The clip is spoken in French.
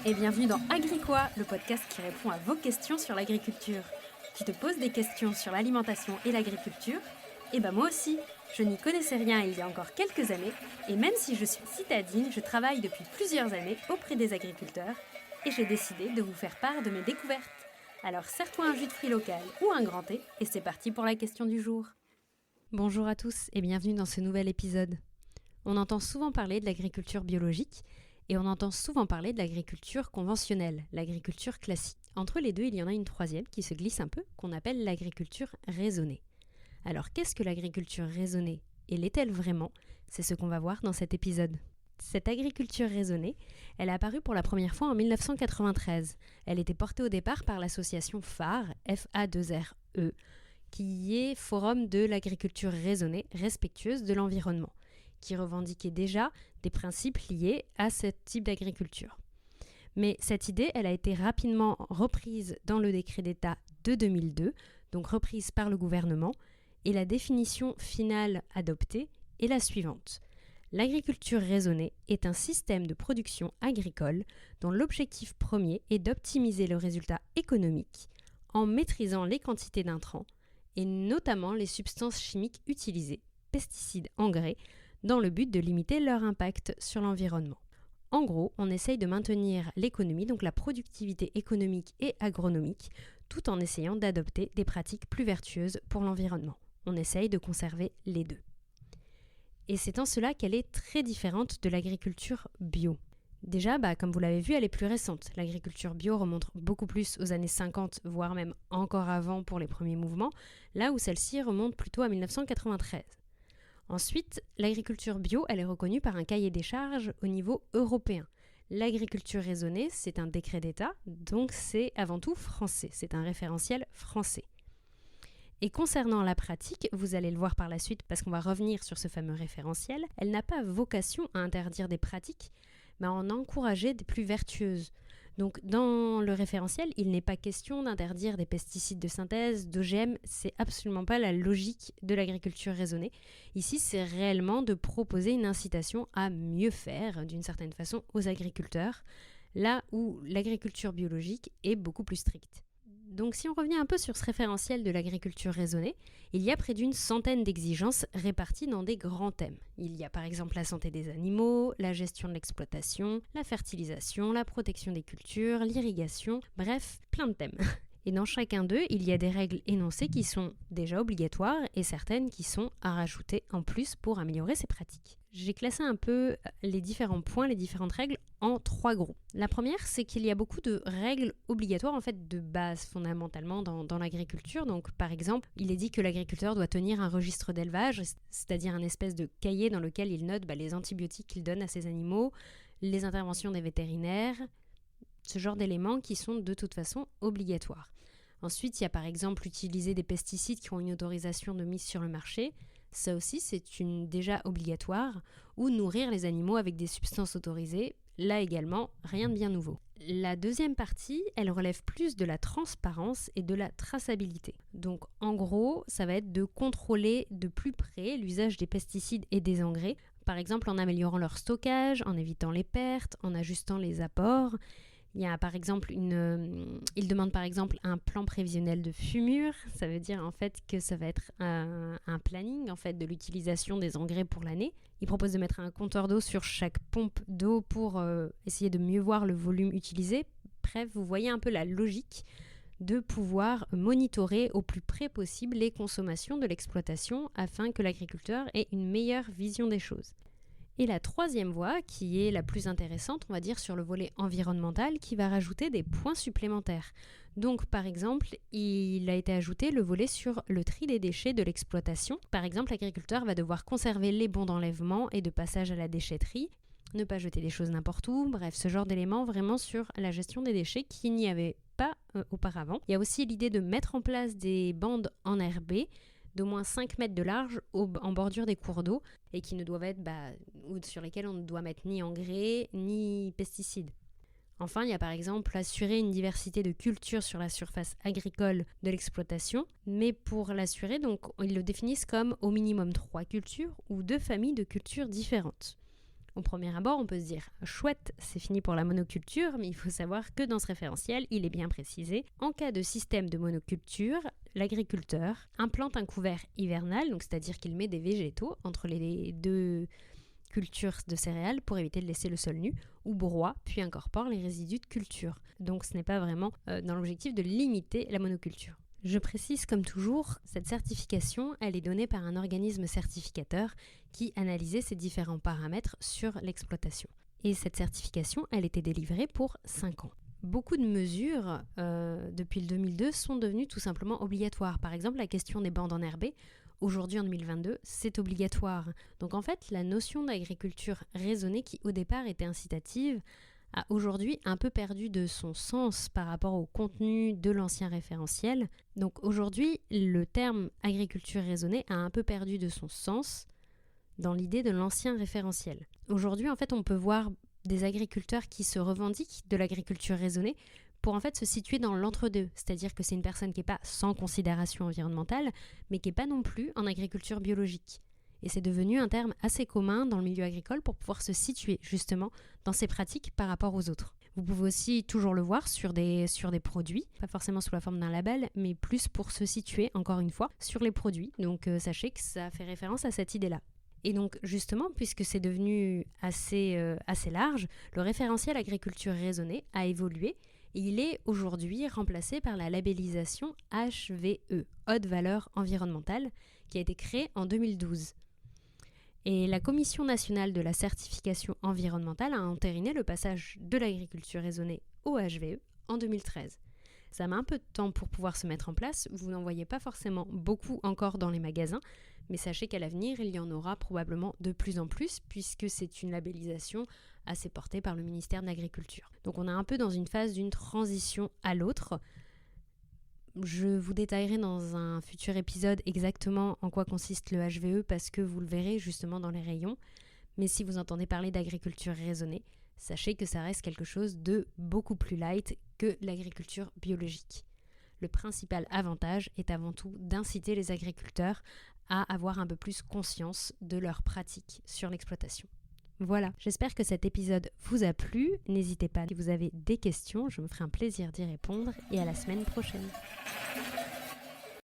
et bienvenue dans Agricois, le podcast qui répond à vos questions sur l'agriculture. Tu te poses des questions sur l'alimentation et l'agriculture? Eh ben moi aussi, je n'y connaissais rien il y a encore quelques années, et même si je suis citadine, je travaille depuis plusieurs années auprès des agriculteurs, et j'ai décidé de vous faire part de mes découvertes. Alors serre-toi un jus de fruits local ou un grand thé, et c'est parti pour la question du jour. Bonjour à tous et bienvenue dans ce nouvel épisode. On entend souvent parler de l'agriculture biologique, et on entend souvent parler de l'agriculture conventionnelle, l'agriculture classique. Entre les deux, il y en a une troisième qui se glisse un peu, qu'on appelle l'agriculture raisonnée. Alors qu'est-ce que l'agriculture raisonnée et l'est-elle vraiment? C'est ce qu'on va voir dans cet épisode. Cette agriculture raisonnée, elle est apparue pour la première fois en 1993. Elle était portée au départ par l'association phare, F-A-2-R-E, qui est Forum de l'agriculture raisonnée, respectueuse de l'environnement, qui revendiquait déjà des principes liés à ce type d'agriculture. Mais cette idée, elle a été rapidement reprise dans le décret d'État de 2002, donc reprise par le gouvernement, et la définition finale adoptée est la suivante. L'agriculture raisonnée est un système de production agricole dont l'objectif premier est d'optimiser le résultat économique en maîtrisant les quantités d'intrants et notamment les substances chimiques utilisées, pesticides, engrais, dans le but de limiter leur impact sur l'environnement. En gros, on essaye de maintenir l'économie, donc la productivité économique et agronomique, tout en essayant d'adopter des pratiques plus vertueuses pour l'environnement. On essaye de conserver les deux. Et c'est en cela qu'elle est très différente de l'agriculture bio. Déjà, comme vous l'avez vu, elle est plus récente. L'agriculture bio remonte beaucoup plus aux années 50, voire même encore avant pour les premiers mouvements, là où celle-ci remonte plutôt à 1993. Ensuite, l'agriculture bio, elle est reconnue par un cahier des charges au niveau européen. L'agriculture raisonnée, c'est un décret d'État, donc c'est avant tout français, c'est un référentiel français. Et concernant la pratique, vous allez le voir par la suite parce qu'on va revenir sur ce fameux référentiel, elle n'a pas vocation à interdire des pratiques, mais à en encourager des plus vertueuses. Donc dans le référentiel, il n'est pas question d'interdire des pesticides de synthèse, d'OGM, c'est absolument pas la logique de l'agriculture raisonnée. Ici, c'est réellement de proposer une incitation à mieux faire, d'une certaine façon, aux agriculteurs, là où l'agriculture biologique est beaucoup plus stricte. Donc si on revient un peu sur ce référentiel de l'agriculture raisonnée, il y a près d'une centaine d'exigences réparties dans des grands thèmes. Il y a par exemple la santé des animaux, la gestion de l'exploitation, la fertilisation, la protection des cultures, l'irrigation, bref, plein de thèmes. Et dans chacun d'eux, il y a des règles énoncées qui sont déjà obligatoires et certaines qui sont à rajouter en plus pour améliorer ces pratiques. J'ai classé un peu les différents points, les différentes règles en 3 groupes. La première, c'est qu'il y a beaucoup de règles obligatoires, en fait de base fondamentalement dans l'agriculture. Donc par exemple, il est dit que l'agriculteur doit tenir un registre d'élevage, c'est-à-dire un espèce de cahier dans lequel il note les antibiotiques qu'il donne à ses animaux, les interventions des vétérinaires, ce genre d'éléments qui sont de toute façon obligatoires. Ensuite, il y a par exemple utiliser des pesticides qui ont une autorisation de mise sur le marché. Ça aussi, c'est déjà obligatoire. Ou nourrir les animaux avec des substances autorisées. Là également, rien de bien nouveau. La deuxième partie, elle relève plus de la transparence et de la traçabilité. Donc en gros, ça va être de contrôler de plus près l'usage des pesticides et des engrais. Par exemple, en améliorant leur stockage, en évitant les pertes, en ajustant les apports. Il y a par exemple il demande par exemple un plan prévisionnel de fumure. Ça veut dire en fait que ça va être un planning en fait de l'utilisation des engrais pour l'année. Il propose de mettre un compteur d'eau sur chaque pompe d'eau pour essayer de mieux voir le volume utilisé. Bref, vous voyez un peu la logique de pouvoir monitorer au plus près possible les consommations de l'exploitation afin que l'agriculteur ait une meilleure vision des choses. Et la troisième voie, qui est la plus intéressante, on va dire sur le volet environnemental, qui va rajouter des points supplémentaires. Donc par exemple, il a été ajouté le volet sur le tri des déchets de l'exploitation. Par exemple, l'agriculteur va devoir conserver les bons d'enlèvement et de passage à la déchetterie, ne pas jeter des choses n'importe où, bref, ce genre d'éléments vraiment sur la gestion des déchets qui n'y avait pas auparavant. Il y a aussi l'idée de mettre en place des bandes enherbées, d'au moins 5 mètres de large en bordure des cours d'eau et qui ne doivent être ou sur lesquels on ne doit mettre ni engrais ni pesticides. Enfin, il y a par exemple assurer une diversité de cultures sur la surface agricole de l'exploitation, mais pour l'assurer, donc, ils le définissent comme au minimum 3 cultures ou 2 familles de cultures différentes. Au premier abord, on peut se dire « chouette, c'est fini pour la monoculture », mais il faut savoir que dans ce référentiel, il est bien précisé. En cas de système de monoculture, l'agriculteur implante un couvert hivernal, donc c'est-à-dire qu'il met des végétaux entre les deux cultures de céréales pour éviter de laisser le sol nu, ou broie, puis incorpore les résidus de culture. Donc ce n'est pas vraiment dans l'objectif de limiter la monoculture. Je précise comme toujours, cette certification, elle est donnée par un organisme certificateur qui analysait ces différents paramètres sur l'exploitation. Et cette certification, elle était délivrée pour 5 ans. Beaucoup de mesures, depuis le 2002, sont devenues tout simplement obligatoires. Par exemple, la question des bandes enherbées, aujourd'hui en 2022, c'est obligatoire. Donc en fait, la notion d'agriculture raisonnée qui au départ était incitative, a aujourd'hui un peu perdu de son sens par rapport au contenu de l'ancien référentiel. Donc aujourd'hui, le terme agriculture raisonnée a un peu perdu de son sens dans l'idée de l'ancien référentiel. Aujourd'hui, en fait, on peut voir des agriculteurs qui se revendiquent de l'agriculture raisonnée pour en fait se situer dans l'entre-deux, c'est-à-dire que c'est une personne qui n'est pas sans considération environnementale, mais qui n'est pas non plus en agriculture biologique. Et c'est devenu un terme assez commun dans le milieu agricole pour pouvoir se situer justement dans ces pratiques par rapport aux autres. Vous pouvez aussi toujours le voir sur des produits, pas forcément sous la forme d'un label, mais plus pour se situer, encore une fois, sur les produits. Donc sachez que ça fait référence à cette idée-là. Et donc justement, puisque c'est devenu assez large, le référentiel agriculture raisonnée a évolué et il est aujourd'hui remplacé par la labellisation HVE, Haute Valeur Environnementale, qui a été créée en 2012. Et la Commission nationale de la certification environnementale a entériné le passage de l'agriculture raisonnée au HVE en 2013. Ça met un peu de temps pour pouvoir se mettre en place, vous n'en voyez pas forcément beaucoup encore dans les magasins, mais sachez qu'à l'avenir, il y en aura probablement de plus en plus, puisque c'est une labellisation assez portée par le ministère de l'Agriculture. Donc on est un peu dans une phase d'une transition à l'autre. Je vous détaillerai dans un futur épisode exactement en quoi consiste le HVE parce que vous le verrez justement dans les rayons. Mais si vous entendez parler d'agriculture raisonnée, sachez que ça reste quelque chose de beaucoup plus light que l'agriculture biologique. Le principal avantage est avant tout d'inciter les agriculteurs à avoir un peu plus conscience de leurs pratiques sur l'exploitation. Voilà, j'espère que cet épisode vous a plu. N'hésitez pas, si vous avez des questions, je me ferai un plaisir d'y répondre et à la semaine prochaine.